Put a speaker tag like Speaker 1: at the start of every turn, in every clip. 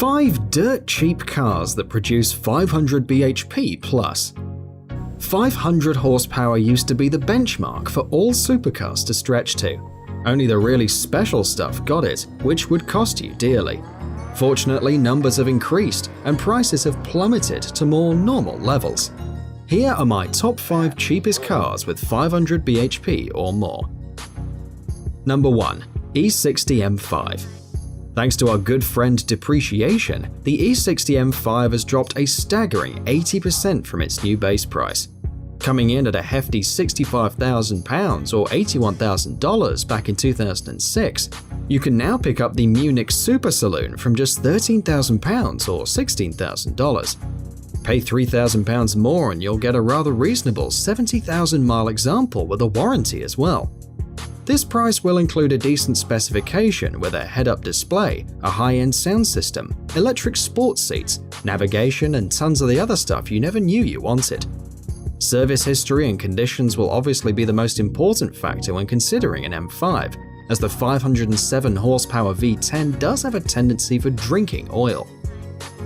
Speaker 1: 5 dirt cheap cars that produce 500 bhp plus. 500 horsepower used to be the benchmark for all supercars to stretch to. Only the really special stuff got it, which would cost you dearly. Fortunately, numbers have increased and prices have plummeted to more normal levels. Here are my top 5 cheapest cars with 500 bhp or more. Number 1. E60 M5. Thanks to our good friend depreciation, the E60 M5 has dropped a staggering 80% from its new base price. Coming in at a hefty £65,000 or $81,000 back in 2006, you can now pick up the Munich Super Saloon from just £13,000 or $16,000. Pay £3,000 more and you'll get a rather reasonable 70,000-mile example with a warranty as well. This price will include a decent specification with a head-up display, a high-end sound system, electric sports seats, navigation, and tons of the other stuff you never knew you wanted. Service history and conditions will obviously be the most important factor when considering an M5, as the 507 horsepower V10 does have a tendency for drinking oil.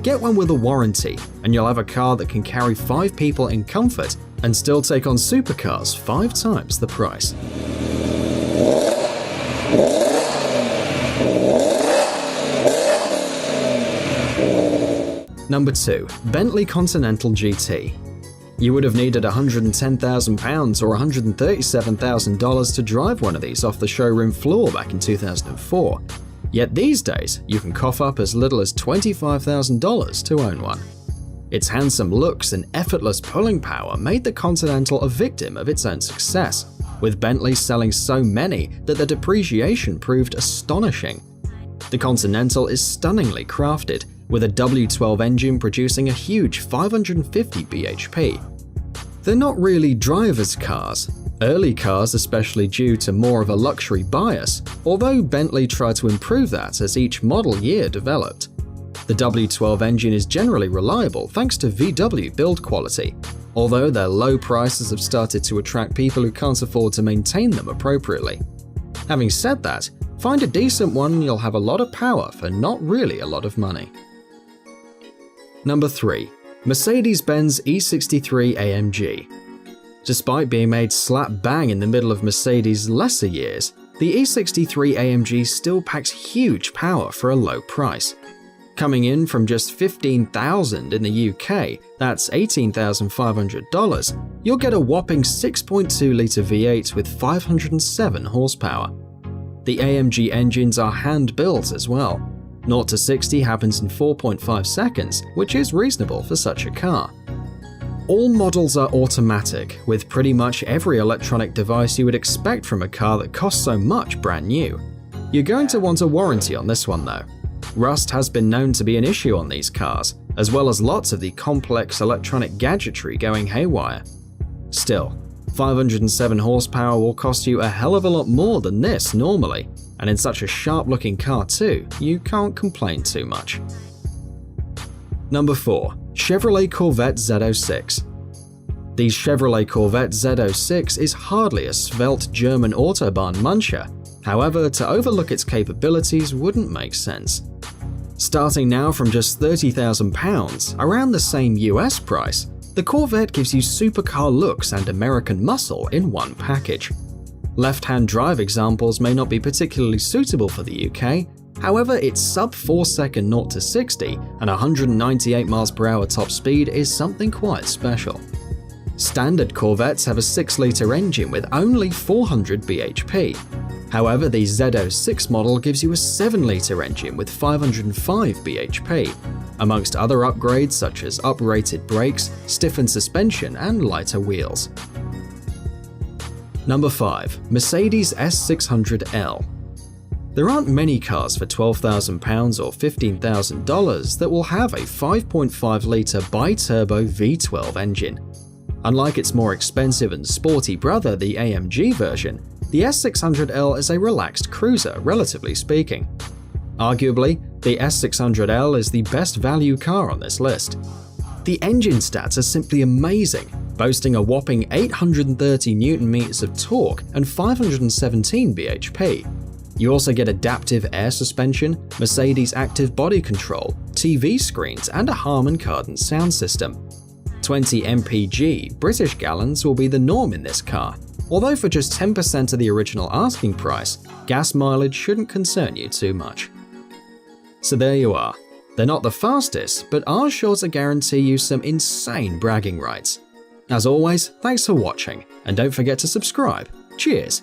Speaker 1: Get one with a warranty, and you'll have a car that can carry 5 people in comfort and still take on supercars 5 times the price. Number 2. Bentley Continental GT. You would have needed £110,000 or $137,000 to drive one of these off the showroom floor back in 2004. Yet these days, you can cough up as little as $25,000 to own one. Its handsome looks and effortless pulling power made the Continental a victim of its own success, with Bentley selling so many that the depreciation proved astonishing. The Continental is stunningly crafted, with a W12 engine producing a huge 550 bhp. They're not really driver's cars. Early cars, especially due to more of a luxury bias, although Bentley tried to improve that as each model year developed. The W12 engine is generally reliable thanks to VW build quality, although their low prices have started to attract people who can't afford to maintain them appropriately. Having said that, find a decent one and you'll have a lot of power for not really a lot of money. Number 3. Mercedes-Benz E63 AMG. Despite being made slap bang in the middle of Mercedes' lesser years, the E63 AMG still packs huge power for a low price. Coming in from just $15,000 in the UK, that's $18,500, you'll get a whopping 6.2-litre V8 with 507 horsepower. The AMG engines are hand-built as well. 0 to 60 happens in 4.5 seconds, which is reasonable for such a car. All models are automatic, with pretty much every electronic device you would expect from a car that costs so much brand new. You're going to want a warranty on this one though. Rust has been known to be an issue on these cars, as well as lots of the complex electronic gadgetry going haywire. Still, 507 horsepower will cost you a hell of a lot more than this normally, and in such a sharp-looking car too, you can't complain too much. Number 4. Chevrolet Corvette Z06. The Chevrolet Corvette Z06 is hardly a svelte German Autobahn muncher, however, to overlook its capabilities wouldn't make sense. Starting now from just £30,000, around the same US price, the Corvette gives you supercar looks and American muscle in one package. Left-hand drive examples may not be particularly suitable for the UK, however, its sub-4-second 0 to 60 and 198 mph top speed is something quite special. Standard Corvettes have a 6-litre engine with only 400 bhp. However, the Z06 model gives you a 7-litre engine with 505 bhp, amongst other upgrades such as uprated brakes, stiffened suspension, and lighter wheels. Number 5. Mercedes S600L. There aren't many cars for £12,000 or $15,000 that will have a 5.5-litre bi-turbo V12 engine. Unlike its more expensive and sporty brother, the AMG version, the S600L is a relaxed cruiser, relatively speaking. Arguably, the S600L is the best value car on this list. The engine stats are simply amazing, boasting a whopping 830 Nm of torque and 517 bhp. You also get adaptive air suspension, Mercedes active body control, TV screens, and a Harman Kardon sound system. 20 mpg British gallons will be the norm in this car, although for just 10% of the original asking price, gas mileage shouldn't concern you too much. So there you are. They're not the fastest, but are sure to guarantee you some insane bragging rights. As always, thanks for watching, and don't forget to subscribe. Cheers!